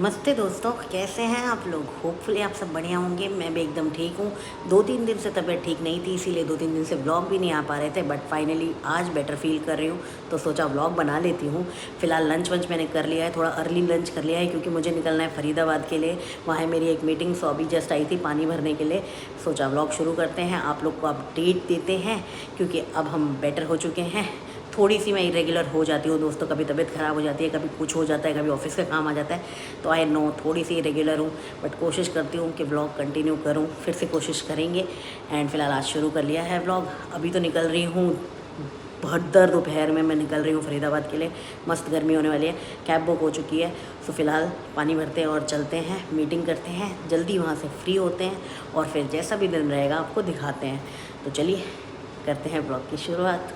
नमस्ते दोस्तों, कैसे हैं आप लोग। होपफुली आप सब बढ़िया होंगे। मैं भी एकदम ठीक हूँ। 2-3 दिन से तबीयत ठीक नहीं थी, इसीलिए 2-3 दिन से व्लॉग भी नहीं आ पा रहे थे, बट फाइनली आज बेटर फील कर रही हूँ तो सोचा व्लॉग बना लेती हूँ। फिलहाल लंच वंच मैंने कर लिया है, थोड़ा अर्ली लंच कर लिया है क्योंकि मुझे निकलना है फरीदाबाद के लिए। वहाँ है मेरी एक मीटिंग, सो अभी जस्ट आई थी पानी भरने के लिए। सोचा व्लॉग शुरू करते हैं, आप लोग को अपडेट देते हैं क्योंकि अब हम बेटर हो चुके हैं। थोड़ी सी मैं इरेगुलर हो जाती हूँ दोस्तों, कभी तबीयत ख़राब हो जाती है, कभी कुछ हो जाता है, कभी ऑफिस का काम आ जाता है, तो आई नो थोड़ी सी इरेगुलर हूँ, बट कोशिश करती हूँ कि व्लॉग कंटिन्यू करूँ। फिर से कोशिश करेंगे। एंड फिलहाल आज शुरू कर लिया है व्लॉग। अभी तो निकल रही हूँ भद्दर दोपहर में, मैं निकल रही हूँ फरीदाबाद के लिए। मस्त गर्मी होने वाली है, कैब बुक हो चुकी है। सो फिलहाल पानी भरते हैं और चलते हैं, मीटिंग करते हैं, जल्दी वहाँ से फ्री होते हैं और फिर जैसा भी दिन रहेगा आपको दिखाते हैं। तो चलिए करते हैं ब्लॉग की शुरुआत।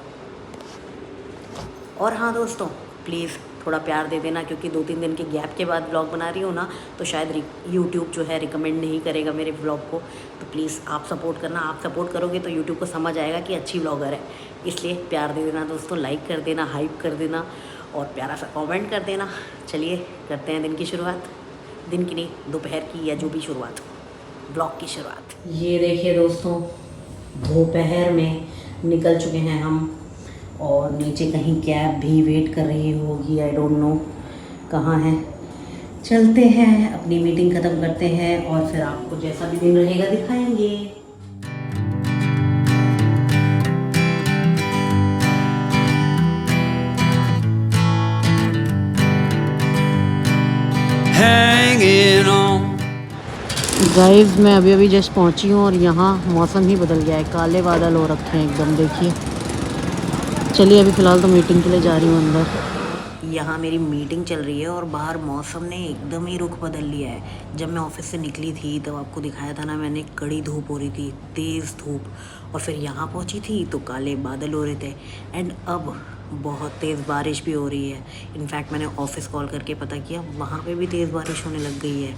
और हाँ दोस्तों, प्लीज़ थोड़ा प्यार दे देना क्योंकि 2-3 दिन के गैप के बाद व्लॉग बना रही हूँ ना, तो शायद यूट्यूब जो है रिकमेंड नहीं करेगा मेरे व्लॉग को। तो प्लीज़ आप सपोर्ट करना। आप सपोर्ट करोगे तो यूट्यूब को समझ आएगा कि अच्छी व्लॉगर है, इसलिए प्यार दे देना दोस्तों। लाइक कर देना, हाइप कर देना और प्यारा सा कॉमेंट कर देना। चलिए करते हैं दिन की शुरुआत। दिन की नहीं, दोपहर की या जो भी शुरुआत हो, ब्लॉग की शुरुआत। ये देखिए दोस्तों, दोपहर में निकल चुके हैं हम और नीचे कहीं कैब भी वेट कर रही होगी, आई डोंट नो कहाँ है। चलते हैं, अपनी मीटिंग ख़त्म करते हैं और फिर आपको जैसा भी दिन रहेगा दिखाएंगे। गाइस, मैं अभी जस्ट पहुंची हूँ और यहाँ मौसम ही बदल गया है, काले बादल हो रखे हैं एकदम, देखिए। चलिए अभी फ़िलहाल तो मीटिंग के लिए जा रही हूँ अंदर। यहाँ मेरी मीटिंग चल रही है और बाहर मौसम ने एकदम ही रुख बदल लिया है। जब मैं ऑफिस से निकली थी तब आपको दिखाया था ना मैंने, कड़ी धूप हो रही थी, तेज़ धूप, और फिर यहाँ पहुँची थी तो काले बादल हो रहे थे। एंड अब बहुत तेज़ बारिश भी हो रही है। इनफैक्ट मैंने ऑफिस कॉल करके पता किया, वहाँ पे भी तेज़ बारिश होने लग गई है।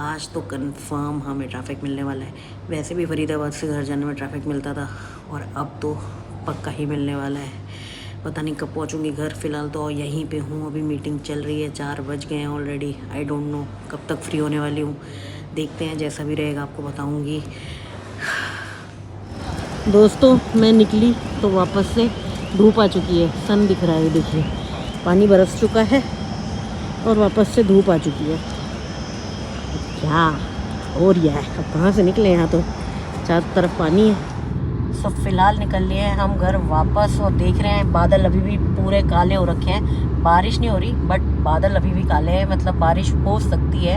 आज तो कंफर्म हमें ट्रैफिक मिलने वाला है। वैसे भी फरीदाबाद से घर जाने में ट्रैफिक मिलता था और अब तो पक्का ही मिलने वाला है। पता नहीं कब पहुंचूंगी घर। फ़िलहाल तो यहीं पे हूँ, अभी मीटिंग चल रही है, 4 बज गए हैं ऑलरेडी। आई डोंट नो कब तक फ्री होने वाली हूँ, देखते हैं, जैसा भी रहेगा आपको बताऊँगी। दोस्तों मैं निकली तो वापस से धूप आ चुकी है, सन दिख रहा है, देखिए पानी बरस चुका है और वापस से धूप आ चुकी है। क्या हो रहा है, अब कहाँ से निकले, यहाँ तो चारों तरफ पानी है। सब फिलहाल निकल लिए हैं हम घर वापस और देख रहे हैं बादल अभी भी पूरे काले हो रखे हैं। बारिश नहीं हो रही बट बादल अभी भी काले हैं, मतलब बारिश हो सकती है।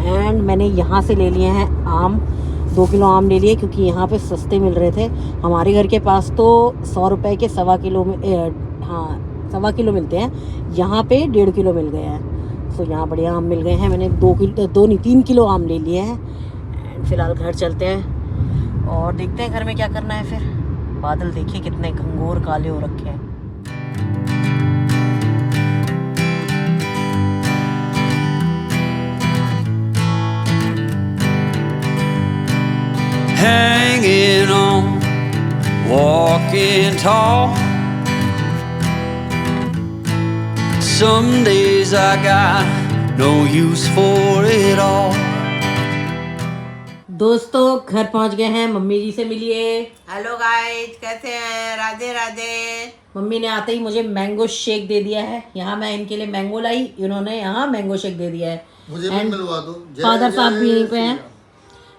एंड मैंने यहाँ से ले लिए हैं आम, 2 किलो आम ले लिए क्योंकि यहाँ पे सस्ते मिल रहे थे। हमारे घर के पास तो 100 रुपये के 1.25 किलो में, हाँ 1.25 किलो मिलते हैं, यहाँ पे 1.5 किलो मिल गए हैं। सो यहाँ बढ़िया आम मिल गए हैं। मैंने 3 किलो आम ले लिए हैं। एंड फिलहाल घर चलते हैं और देखते हैं घर में क्या करना है। फिर बादल देखिए कितने घंघोर काले हो रखे हैं। Hanging on, walking tall. Some days I got no use for it all. दोस्तों घर पहुंच गए हैं, मम्मी जी से मिलिए। हेलो गाइस, कैसे हैं? राधे राधे। मम्मी ने आते ही मुझे मैंगो शेक दे दिया है। यहाँ मैं इनके लिए मैंगो लाई, इन्होंने यहाँ मैंगो शेक दे दिया है। मुझे भी मिलवा दो। फादर साहब भी यहीं पे हैं।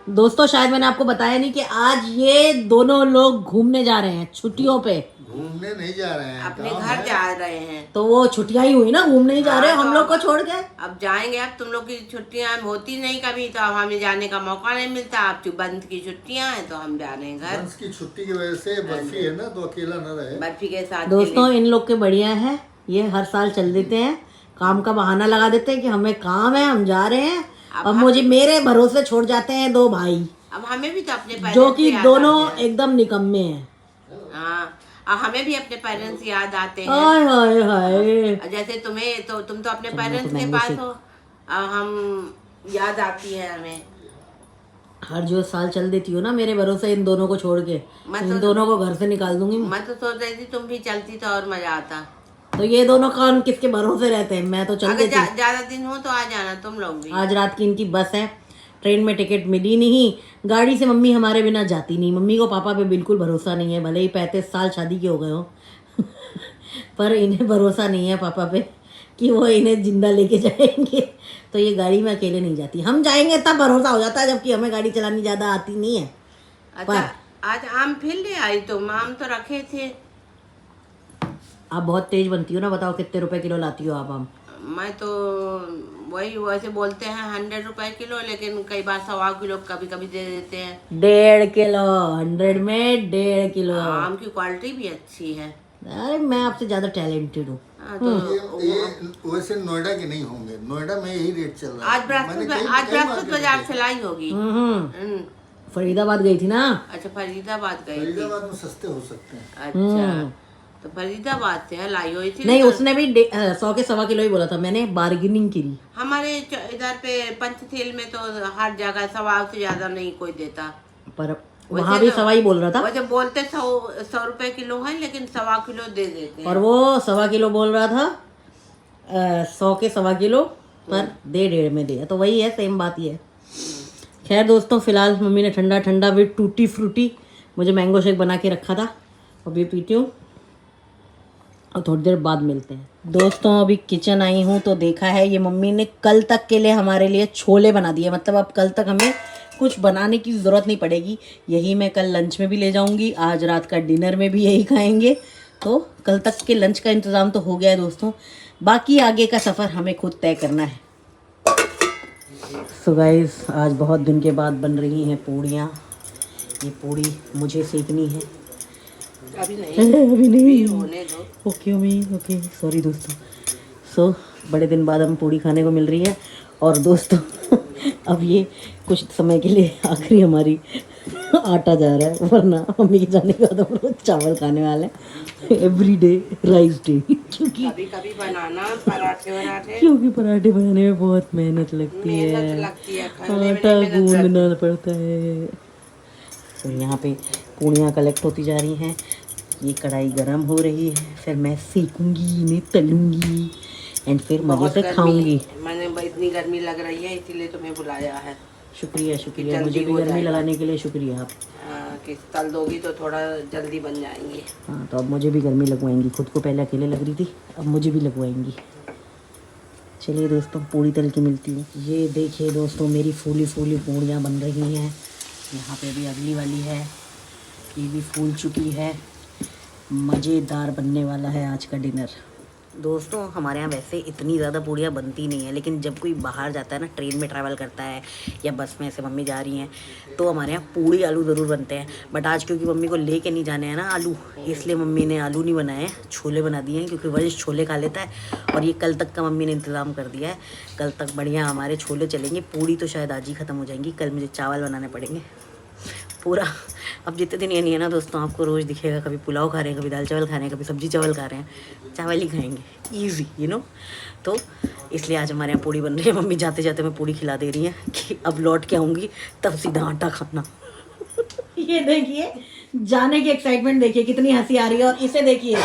दोस्तों शायद मैंने आपको बताया नहीं कि आज ये दोनों लोग घूमने जा रहे हैं छुट्टियों पे। घूमने नहीं जा रहे हैं, अपने घर जा रहे हैं। तो वो छुट्टियां ही हुई ना, घूमने ही जा रहे हैं हम लोग को छोड़ के। अब जाएंगे। अब तुम लोग की छुट्टियां होती नहीं कभी, तो अब हमें जाने का मौका नहीं मिलता। अब बंद की छुट्टियां हैं तो हम जा रहे हैं घर। बंस की छुट्टी की वजह से बर्फी है ना, तो अकेला न रहे। बर्फी के साथ दोस्तों इन लोग के बढ़िया है, ये हर साल चल देते हैं, काम का बहाना लगा देते हैं कि हमें काम है, हम जा रहे हैं। अब मुझे मेरे भरोसे छोड़ जाते हैं 2 भाई, अब हमें भी तो अपने पेरेंट्स जो कि दोनों एकदम निकम्मे हैं। हाँ, अब हमें भी अपने पेरेंट्स याद आते हैं। हाय हाय हाय, जैसे तुम्हें तो तुम तो अपने पेरेंट्स के पास हो, हम याद आती है हमें। हर जो साल चल देती हो ना मेरे भरोसे इन दोनों को छोड़ के, इन दोनों को घर से निकाल दूंगी। मैं तो सोच रही थी तुम भी चलती तो और मजा आता। तो ये दोनों कौन किसके भरोसे रहते हैं? मैं तो चल अगर गई थी। ज्यादा दिन हो तो आ जाना तुम लोग भी। आज रात की इनकी बस है, ट्रेन में टिकट मिली नहीं। गाड़ी से मम्मी हमारे बिना जाती नहीं। मम्मी को पापा पे बिल्कुल भरोसा नहीं है, भले ही 35 साल शादी के हो गए हो पर इन्हें भरोसा नहीं है पापा पे कि वो इन्हें जिंदा लेके जाएंगे। तो ये गाड़ी में अकेले नहीं जाती। हम जाएंगे तब भरोसा हो जाता है, जबकि हमें गाड़ी चलानी ज़्यादा आती नहीं है। अच्छा आज आम फिर ले आई तुम? आम तो रखे थे। आप बहुत तेज बनती हो ना, बताओ कितने रुपए किलो लाती हो आप आम? मैं तो वही वैसे बोलते हैं 100 रुपए किलो, लेकिन कई बार 1.25 किलो कभी कभी दे देते हैं। 1.5 किलो, 100 में 1.5 किलो। आम की क्वालिटी भी अच्छी है। अरे मैं आपसे ज़्यादा टैलेंटेड हूँ। हाँ, तो ये वैसे नोएडा के नहीं होंगे, नोएडा में यही रेट चल रहा है। आज बृहस्पति बाजार से लाई होगी। फरीदाबाद गई थी ना। अच्छा फरीदाबाद गई थी। फरीदाबाद में सस्ते हो सकते हैं। अच्छा तो फरीदाबाद से लाई हुई थी। नहीं, उसने भी 100 के 1.25 किलो ही बोला था, मैंने बार्गेनिंग की। हमारे इधर पे पंचथेल में तो हर जगह 1.25 से ज्यादा नहीं कोई देता। पर वहाँ भी 1.25 बोल रहा था। वैसे बोलते 100 रुपए किलो है, लेकिन 1.25 किलो दे देते हैं। और वो 1.25 किलो बोल रहा था, 100 के 1.25 किलो पर 1.5 में दिया। तो वही है, सेम बात ही है। खैर दोस्तों, फिलहाल मम्मी ने ठंडा ठंडा विद टूटी फ्रूटी मुझे मैंगो शेक बना के रखा था, अभी पीती हूँ और थोड़ी देर बाद मिलते हैं। दोस्तों अभी किचन आई हूँ तो देखा है ये मम्मी ने कल तक के लिए हमारे लिए छोले बना दिए। मतलब अब कल तक हमें कुछ बनाने की ज़रूरत नहीं पड़ेगी। यही मैं कल लंच में भी ले जाऊँगी, आज रात का डिनर में भी यही खाएंगे। तो कल तक के लंच का इंतज़ाम तो हो गया है दोस्तों, बाकी आगे का सफ़र हमें खुद तय करना है। सो गाइस, आज बहुत दिन के बाद बन रही हैं पूड़ियाँ। ये पूड़ी मुझे सेकनी है। अभी नहीं होने दो। ओके सॉरी दोस्तों। सो बड़े दिन बाद हम पूड़ी खाने को मिल रही है। और दोस्तों अब ये कुछ समय के लिए आखिरी हमारी आटा जा रहा है, वरना मम्मी के जाने के बाद हम रोज चावल खाने वाले हैं। Every day rice day. क्योंकि कभी कभी बनाना पराठे क्योंकि पराठे बनाने में बहुत मेहनत लगती है, आटा गूंदना पड़ता है। तो यहाँ पे पूड़ियाँ कलेक्ट होती जा रही हैं। ये कढ़ाई गरम हो रही है, फिर मैं सेकूंगी, इन्हें तलूंगी एंड फिर मजे से खाऊंगी। मैंने इतनी गर्मी लग रही है इसीलिए तुम्हें बुलाया है। शुक्रिया, मुझे भी गर्मी लगाने के लिए शुक्रिया आप। कि तल दोगी तो थोड़ा जल्दी बन जाएंगे। हाँ, तो अब मुझे भी गर्मी लगवाएंगी। खुद को पहले अकेले लग रही थी, अब मुझे भी लगवाएंगी। चलिए दोस्तों, पूड़ी तल के मिलती है। ये देखिए दोस्तों, मेरी फूली फूली पूड़ियाँ बन रही हैं। यहाँ पे भी अगली वाली है, ये भी फूल चुकी है। मज़ेदार बनने वाला है आज का डिनर। दोस्तों हमारे यहाँ वैसे इतनी ज़्यादा पूड़ियाँ बनती नहीं है, लेकिन जब कोई बाहर जाता है ना, ट्रेन में ट्रैवल करता है या बस में, ऐसे मम्मी जा रही हैं, तो हमारे यहाँ पूड़ी आलू ज़रूर बनते हैं। बट आज क्योंकि मम्मी को लेके नहीं जाने हैं ना आलू, इसलिए मम्मी ने आलू नहीं बनाए हैं, छोले बना दिए हैं, क्योंकि वरिश छोले खा लेता है। और ये कल तक का मम्मी ने इंतज़ाम कर दिया है, कल तक बढ़िया हमारे छोले चलेंगे। पूड़ी तो शायद आज ही ख़त्म हो जाएंगी, कल मुझे चावल बनाने पड़ेंगे पूरा। अब जितने दिन ये नहीं है ना दोस्तों, आपको रोज़ दिखेगा कभी पुलाव खा रहे हैं, कभी दाल चावल खा रहे हैं, कभी सब्जी चावल खा रहे हैं, चावल ही खाएंगे, ईजी यू नो। तो इसलिए आज हमारे यहाँ पूड़ी बन रही है। मम्मी जाते जाते मैं पूड़ी खिला दे रही हैं कि अब लौट के आऊँगी तब सीधा आटा खाना। ये देखिए, जाने की एक्साइटमेंट देखिए, कितनी हंसी आ रही है। और इसे देखिए,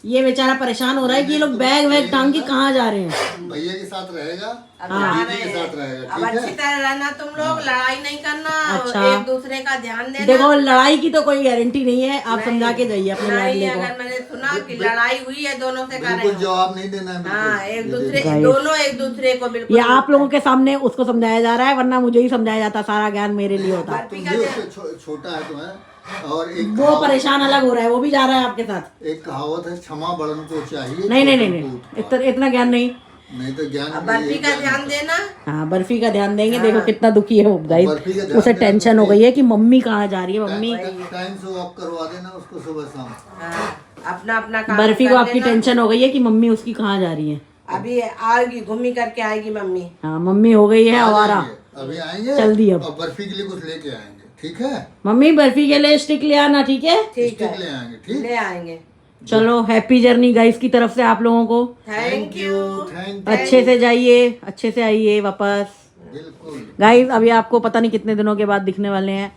ये बेचारा परेशान हो रहा है कि ये लोग बैग वैग टांग के कहाँ जा रहे हैं। भैया के साथ रहेगा, दीदी के साथ रहेगा, अब ठीक अच्छी है। तरह रहना, तुम लोग लड़ाई नहीं करना। अच्छा। एक दूसरे का ध्यान देना। देखो, लड़ाई की तो कोई गारंटी नहीं है, आप समझा के जाइए अपने नहीं, लाडले को। अगर मैंने सुना कि लड़ाई हुई है दोनों से कर रहे बिल्कुल हो। जवाब नहीं देना है, बिल्कुल। हाँ, एक दूसरे Guys, दोनों एक दूसरे को बिल्कुल। ये आप लोगों के सामने उसको समझाया जा रहा है, वरना मुझे ही समझाया जाता, सारा ज्ञान मेरे लिए होता। तुम भी उससे छोटा है तुम्हें। और एक वो परेशान अलग हो रहा है, वो भी जा रहा है आपके साथ। एक कहावत है, क्षमा बड़न को चाहिए। नहीं, इतना ज्ञान नहीं। नहीं तो ज्ञान अब बर्फी का ध्यान देना। हाँ, बर्फी का ध्यान देंगे। देखो कितना दुखी है वो बर्फी का गाइस, ध्यान उसे देना टेंशन हो गई है कि मम्मी कहाँ जा रही है। मम्मी टाइम से वॉक करवा देना उसको सुबह शाम। हाँ, अपना अपना काम बर्फी को कर आपकी लेना। टेंशन हो गई है कि मम्मी उसकी कहाँ जा रही है। अभी आएगी, घूमी करके आएगी मम्मी। हाँ, मम्मी हो गई है आवारा। अभी आएंगे, चल दी अब। और बर्फी के लिए कुछ लेके आएंगे, ठीक है। मम्मी बर्फी के लिए स्टिक ले आना, ठीक है। ठीक स्टिक है, ले आएंगे, ठीक। ले आएंगे। चलो, हैप्पी जर्नी गाइस की तरफ से आप लोगों को। Thank you. थैंक अच्छे से जाइए, अच्छे से आइए वापस। बिल्कुल। गाइस अभी आपको पता नहीं कितने दिनों के बाद दिखने वाले हैं,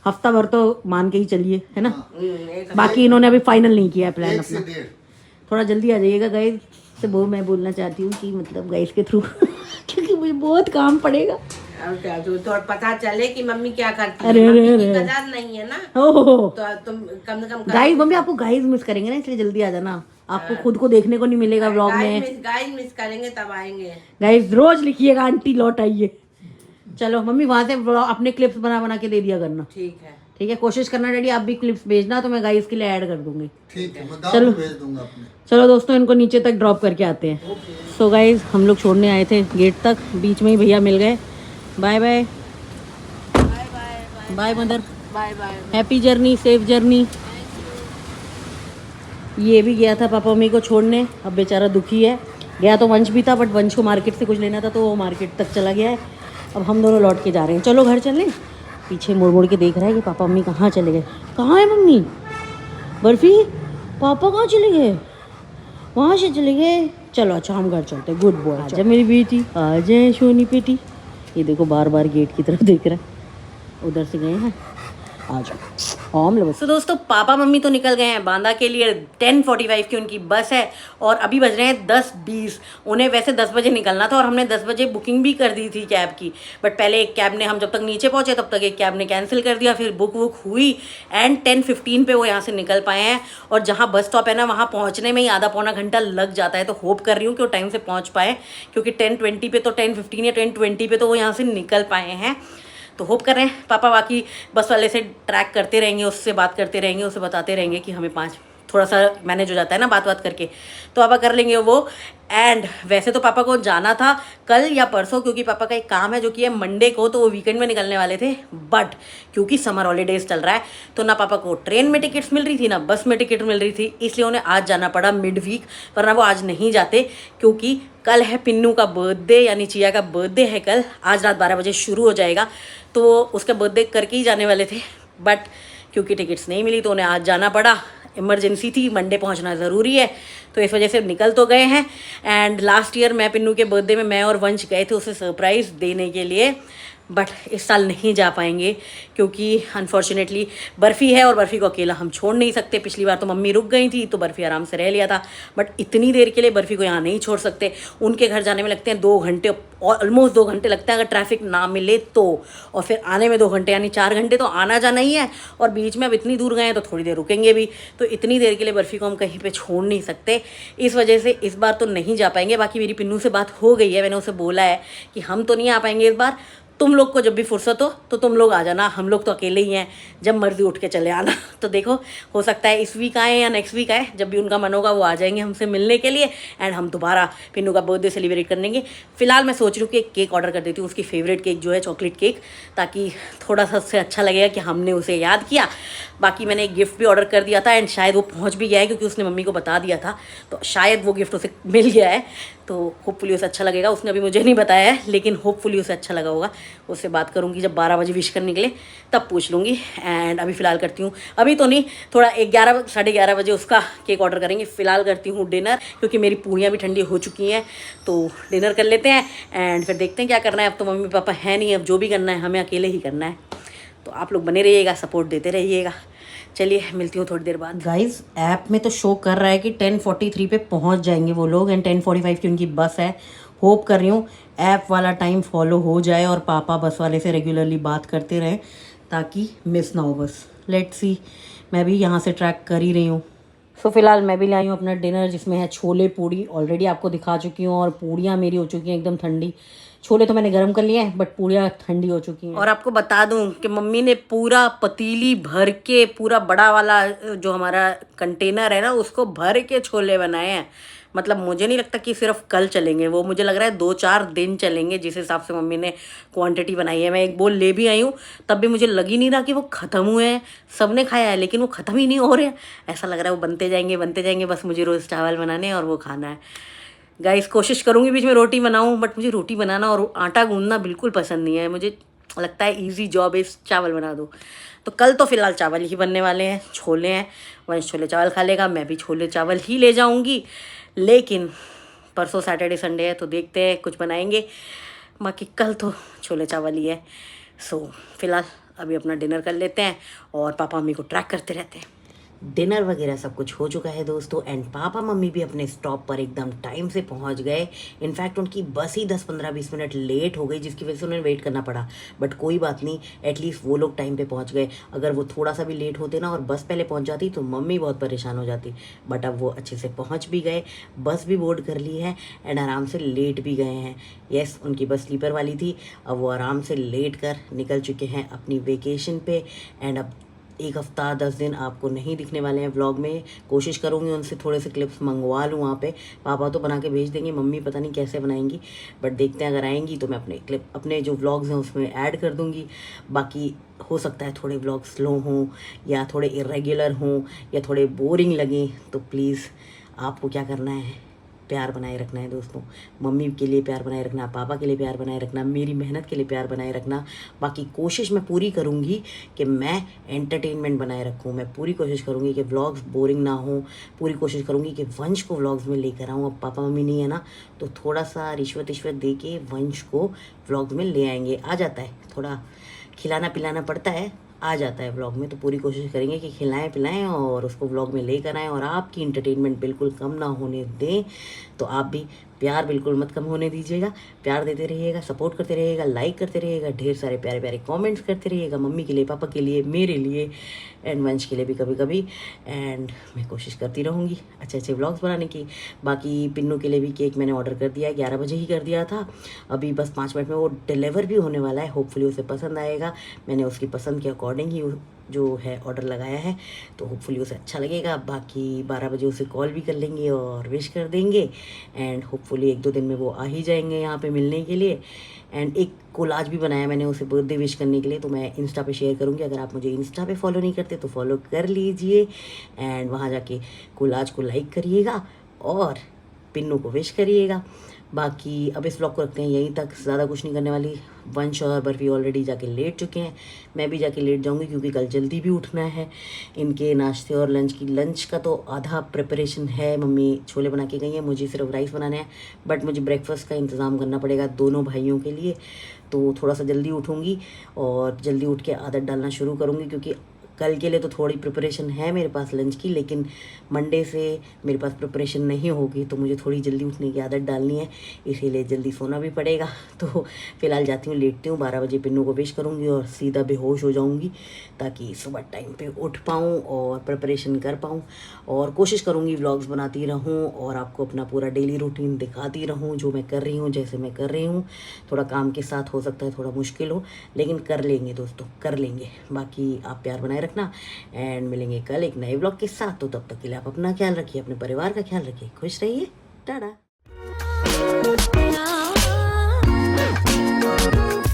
हफ्ता भर तो मान के ही चलिए, है ना। बाकी इन्होंने अभी फाइनल नहीं किया है प्लान एक से अपना। डेढ़। थोड़ा जल्दी आ जाइएगा गाइस से वो मैं बोलना चाहती हूँ कि मतलब गाइस के थ्रू क्योंकि मुझे बहुत काम पड़ेगा। और क्या तो थोड़ा पता चले कि मम्मी क्या करती अरे, है। अरे, मम्मी की अरे। कदर नहीं है ना, ओहो तो तुम कम से कम गाइस, मम्मी आपको गाइस मिस करेंगे ना, इसलिए जल्दी आ जाना। आपको खुद को देखने को नहीं मिलेगा व्लॉग में। गाइस मिस करेंगे तब आएंगे। गाइस रोज लिखिएगा आंटी लौट आइए। चलो मम्मी वहां से अपने क्लिप्स बना बना के दे दिया करना। ठीक है, ठीक है, कोशिश करना डैडी आप भी क्लिप्स भेजना, तो मैं गाइस के लिए ऐड कर दूंगी। ठीक है, मैं चलो। गाँव भेज दूंगा अपने। चलो दोस्तों, इनको नीचे तक ड्रॉप करके आते हैं। सो गाइस हम लोग छोड़ने आए थे गेट तक, बीच में ही भैया मिल गए। Bye bye bye mother, bye bye. Happy journey, safe journey. ये भी गया था पापा मम्मी को छोड़ने, अब बेचारा दुखी है। गया तो वंश भी था, बट वंश को मार्केट से कुछ लेना था तो वो मार्केट तक चला गया है। अब हम दोनों लौट के जा रहे हैं। चलो घर चलें। पीछे मुड़ मुड़ के देख रहा है कि पापा मम्मी कहाँ चले गए। कहाँ है मम्मी? बर्फी पापा कहाँ चले गए? वहाँ से चले गए। चलो अच्छा हम घर चलते हैं। Good boy. आजा मेरी बेटी, आ जाए सोनी बेटी। ये देखो बार बार गेट की तरफ देख रहा है। उधर से गए हैं, आ जाओ हम लोग। तो दोस्तों पापा मम्मी तो निकल गए हैं बांदा के लिए। 10:45 की उनकी बस है और अभी बज रहे हैं 10:20। उन्हें वैसे 10 बजे निकलना था और हमने 10 बजे बुकिंग भी कर दी थी कैब की, बट पहले एक कैब ने, हम जब तक नीचे पहुंचे तब तक एक कैब ने कैंसिल कर दिया, फिर बुक हुई एंड 10:15 पे वो यहाँ से निकल पाए हैं। और जहाँ बस स्टॉप है ना, वहाँ पहुँचने में ही आधा पौना घंटा लग जाता है। तो होप कर रही हूँ कि वो टाइम से पहुँच पाए, क्योंकि 10:20 पे तो 10:15 या 10:20 पे तो वो यहाँ से निकल पाए हैं। तो होप कर रहे हैं पापा बाकी बस वाले से ट्रैक करते रहेंगे, उससे बात करते रहेंगे, उसे बताते रहेंगे कि हमें 5 थोड़ा सा मैनेज हो जाता है ना बात करके, तो पापा कर लेंगे वो। एंड वैसे तो पापा को जाना था कल या परसों, क्योंकि पापा का एक काम है जो कि है मंडे को, तो वो वीकेंड में निकलने वाले थे। बट क्योंकि समर हॉलीडेज चल रहा है तो ना पापा को ट्रेन में टिकट्स मिल रही थी ना बस में टिकट मिल रही थी, इसलिए उन्हें आज जाना पड़ा मिड वीक। वरना वो आज नहीं जाते, क्योंकि कल है पिन्नू का बर्थडे, यानी चिया का बर्थडे है कल। आज रात 12 बजे शुरू हो जाएगा, तो वो उसका बर्थडे करके ही जाने वाले थे। बट क्योंकि टिकट्स नहीं मिली तो उन्हें आज जाना पड़ा। इमरजेंसी थी, मंडे पहुंचना ज़रूरी है, तो इस वजह से निकल तो गए हैं। एंड लास्ट ईयर मैं पिन्नू के बर्थडे में मैं और वंश गए थे उसे सरप्राइज़ देने के लिए, बट इस साल नहीं जा पाएंगे क्योंकि अनफॉर्चुनेटली बर्फ़ी है और बर्फ़ी को अकेला हम छोड़ नहीं सकते। पिछली बार तो मम्मी रुक गई थी तो बर्फ़ी आराम से रह लिया था, बट इतनी देर के लिए बर्फ़ी को यहाँ नहीं छोड़ सकते। उनके घर जाने में लगते हैं 2 घंटे, ऑलमोस्ट 2 घंटे लगते हैं अगर ट्रैफिक ना मिले तो, और फिर आने में 2 घंटे, यानी 4 घंटे तो आना जाना ही है। और बीच में अब इतनी दूर गए हैं तो थोड़ी देर रुकेंगे भी, तो इतनी देर के लिए बर्फ़ी को हम कहीं पे छोड़ नहीं सकते। इस वजह से इस बार तो नहीं जा पाएंगे। बाकी मेरी पिन्नू से बात हो गई है, मैंने उसे बोला है कि हम तो नहीं आ पाएंगे इस बार, तुम लोग को जब भी फुर्सत हो तो तुम लोग आ जाना, हम लोग तो अकेले ही हैं, जब मर्जी उठ के चले आना। तो देखो हो सकता है इस वीक आए या नेक्स्ट वीक आए, जब भी उनका मन होगा वो आ जाएंगे हमसे मिलने के लिए। एंड हम दोबारा पिन्नू का बर्थडे सेलिब्रेट करेंगे। फिलहाल मैं सोच रही हूँ कि एक केक ऑर्डर कर देती हूँ, उसकी फेवरेट केक जो है चॉकलेट केक, ताकि थोड़ा सा उससे अच्छा लगेगा कि हमने उसे याद किया। बाकी मैंने एक गिफ्ट भी ऑर्डर कर दिया था एंड शायद वो पहुँच भी गया है, क्योंकि उसने मम्मी को बता दिया था, तो शायद वो गिफ्ट उसे मिल गया है। तो होपफुली उसे अच्छा लगेगा। उसने अभी मुझे नहीं बताया है, लेकिन होपफुली उसे अच्छा लगा होगा। उससे बात करूँगी जब 12 बजे विश करने निकले तब पूछ लूँगी। एंड अभी फ़िलहाल करती हूँ, अभी तो नहीं, थोड़ा 11 साढ़े 11 बजे उसका केक ऑर्डर करेंगे। फ़िलहाल करती हूँ डिनर, क्योंकि मेरी पूड़ियाँ भी ठंडी हो चुकी हैं, तो डिनर कर लेते हैं एंड फिर देखते हैं क्या करना है। अब तो मम्मी पापा है नहीं, अब जो भी करना है हमें अकेले ही करना है। तो आप लोग बने रहिएगा, सपोर्ट देते रहिएगा। चलिए मिलती हूँ थोड़ी देर बाद। गाइज ऐप में तो शो कर रहा है कि 10:43 पे पहुँच जाएंगे वो लोग एंड 10:45 की उनकी बस है। होप कर रही हूँ ऐप वाला टाइम फॉलो हो जाए और पापा बस वाले से रेगुलरली बात करते रहें ताकि मिस ना हो बस। लेट्स सी, मैं भी यहाँ से ट्रैक कर ही रही हूँ। सो फिलहाल मैं भी लाई हूँ अपना डिनर, जिसमें है छोले पूड़ी। ऑलरेडी आपको दिखा चुकी हूँ और पूड़ियाँ मेरी हो चुकी हैं एकदम ठंडी। छोले तो मैंने गर्म कर लिए हैं, बट पूड़ियाँ ठंडी हो चुकी हैं। और आपको बता दूं कि मम्मी ने पूरा पतीली भर के, पूरा बड़ा वाला जो हमारा कंटेनर है ना, उसको भर के छोले बनाए हैं। मतलब मुझे नहीं लगता कि सिर्फ कल चलेंगे वो, मुझे लग रहा है 2-4 दिन चलेंगे जिस हिसाब से मम्मी ने क्वांटिटी बनाई है। मैं एक बोल ले भी आई हूँ, तब भी मुझे लग ही नहीं रहा कि वो ख़त्म हुए हैं। सबने खाया है लेकिन वो ख़त्म ही नहीं हो रहे हैं। ऐसा लग रहा है वो बनते जाएंगे, बस मुझे रोज़ चावल बनाने और वो खाना है। गाइस कोशिश करूँगी बीच में रोटी बनाऊँ, बट मुझे रोटी बनाना और आटा गूंदना बिल्कुल पसंद नहीं है। मुझे लगता है इजी जॉब है चावल बना दो। तो कल तो फ़िलहाल चावल ही बनने वाले हैं, छोले हैं। वंश छोले चावल खा लेगा, मैं भी छोले चावल ही ले जाऊँगी। लेकिन परसों सैटरडे संडे है तो देखते हैं कुछ बनाएंगे, बाकी कल तो छोले चावल ही है। सो फिलहाल अभी अपना डिनर कर लेते हैं और पापा मम्मी को ट्रैक करते रहते हैं। डिनर वगैरह सब कुछ हो चुका है दोस्तों, एंड पापा मम्मी भी अपने स्टॉप पर एकदम टाइम से पहुंच गए। इनफैक्ट उनकी बस ही 10-15-20 मिनट लेट हो गई, जिसकी वजह से उन्हें वेट करना पड़ा। बट कोई बात नहीं, एटलीस्ट वो लोग टाइम पे पहुंच गए। अगर वो थोड़ा सा भी लेट होते ना और बस पहले पहुंच जाती तो मम्मी बहुत परेशान हो जाती। बट अब वो अच्छे से पहुँच भी गए, बस भी बोर्ड कर ली है एंड आराम से लेट भी गए हैं। यस, उनकी बस स्लीपर वाली थी, अब वो आराम से लेट कर निकल चुके हैं अपनी वेकेशन पे। एंड अब 1 हफ्ता 10 दिन आपको नहीं दिखने वाले हैं व्लॉग में। कोशिश करूँगी उनसे थोड़े से क्लिप्स मंगवा लूँ वहाँ पे। पापा तो बना के भेज देंगे, मम्मी पता नहीं कैसे बनाएंगी, बट देखते हैं अगर आएंगी तो मैं अपने जो व्लॉग्स हैं उसमें ऐड कर दूँगी। बाकी हो सकता है थोड़े व्लॉग स्लो हों या थोड़े इरेगुलर हों या थोड़े बोरिंग लगें, तो प्लीज़ आपको क्या करना है, प्यार बनाए रखना है दोस्तों। मम्मी के लिए प्यार बनाए रखना, पापा के लिए प्यार बनाए रखना, मेरी मेहनत के लिए प्यार बनाए रखना। बाकी कोशिश मैं पूरी करूँगी कि मैं एंटरटेनमेंट बनाए रखूँ। मैं पूरी कोशिश करूँगी कि व्लॉग्स बोरिंग ना हो। पूरी कोशिश करूँगी कि वंश को व्लॉग्स में लेकर आऊँ। अब पापा मम्मी नहीं है ना, तो थोड़ा सा रिश्वत दे के वंश को व्लॉग्स में ले आएंगे। आ जाता है, थोड़ा खिलाना पिलाना पड़ता है, आ जाता है व्लॉग में। तो पूरी कोशिश करेंगे कि खिलाएं पिलाएं और उसको व्लॉग में लेकर आएँ और आपकी इंटरटेनमेंट बिल्कुल कम ना होने दें। तो आप भी प्यार बिल्कुल मत कम होने दीजिएगा, प्यार देते रहिएगा, सपोर्ट करते रहिएगा, लाइक करते रहिएगा, ढेर सारे प्यारे प्यारे कमेंट्स करते रहिएगा, मम्मी के लिए, पापा के लिए, मेरे लिए एंड वंश के लिए भी कभी कभी। एंड मैं कोशिश करती रहूँगी अच्छे अच्छे व्लॉग्स बनाने की। बाकी पिन्नू के लिए भी केक मैंने ऑर्डर कर दिया है, 11 बजे ही कर दिया था। अभी बस 5 मिनट में वो डिलीवर भी होने वाला है। होपफुली उसे पसंद आएगा। मैंने उसकी पसंद के अकॉर्डिंग ही जो है ऑर्डर लगाया है, तो होपफुली उसे अच्छा लगेगा। बाकी 12 बजे उसे कॉल भी कर लेंगे और विश कर देंगे एंड होपफुली 1-2 दिन में वो आ ही जाएंगे यहाँ पे मिलने के लिए। एंड एक कोलाज भी बनाया मैंने उसे बर्थडे विश करने के लिए, तो मैं इंस्टा पे शेयर करूँगी। अगर आप मुझे इंस्टा पे फॉलो नहीं करते तो फॉलो कर लीजिए एंड वहाँ जाके कोलाज को लाइक करिएगा और पिन्नू को विश करिएगा। बाकी अब इस व्लॉग को रखते हैं यहीं तक, ज़्यादा कुछ नहीं करने वाली। वंश और बर्फी ऑलरेडी जाके लेट चुके हैं, मैं भी जाके लेट जाऊंगी क्योंकि कल जल्दी भी उठना है। इनके नाश्ते और लंच का तो आधा प्रिपरेशन है, मम्मी छोले बना के गई हैं, मुझे सिर्फ राइस बनाने हैं। बट मुझे ब्रेकफास्ट का इंतज़ाम करना पड़ेगा दोनों भाइयों के लिए, तो थोड़ा सा जल्दी उठूँगी और जल्दी उठ के आदत डालना शुरू करूँगी। क्योंकि कल के लिए तो थोड़ी प्रिपरेशन है मेरे पास लंच की, लेकिन मंडे से मेरे पास प्रिपरेशन नहीं होगी, तो मुझे थोड़ी जल्दी उठने की आदत डालनी है, इसीलिए जल्दी सोना भी पड़ेगा। तो फिलहाल जाती हूँ, लेटती हूँ। 12 बजे पिन्नू को विश करूँगी और सीधा बेहोश हो जाऊँगी ताकि सुबह टाइम पे उठ पाऊँ और प्रिपरेशन कर पाऊँ। और कोशिश करूँगी व्लॉग्स बनाती रहूँ और आपको अपना पूरा डेली रूटीन दिखाती रहूँ, जो मैं कर रही हूँ, जैसे मैं कर रही हूँ। थोड़ा काम के साथ हो सकता है थोड़ा मुश्किल हो, लेकिन कर लेंगे दोस्तों, कर लेंगे। बाकी आप प्यार बनाए रखना एंड मिलेंगे कल एक नए व्लॉग के साथ। तो तब तक के लिए आप अपना ख्याल रखिए, अपने परिवार का ख्याल रखिए, खुश रहिए, टाटा।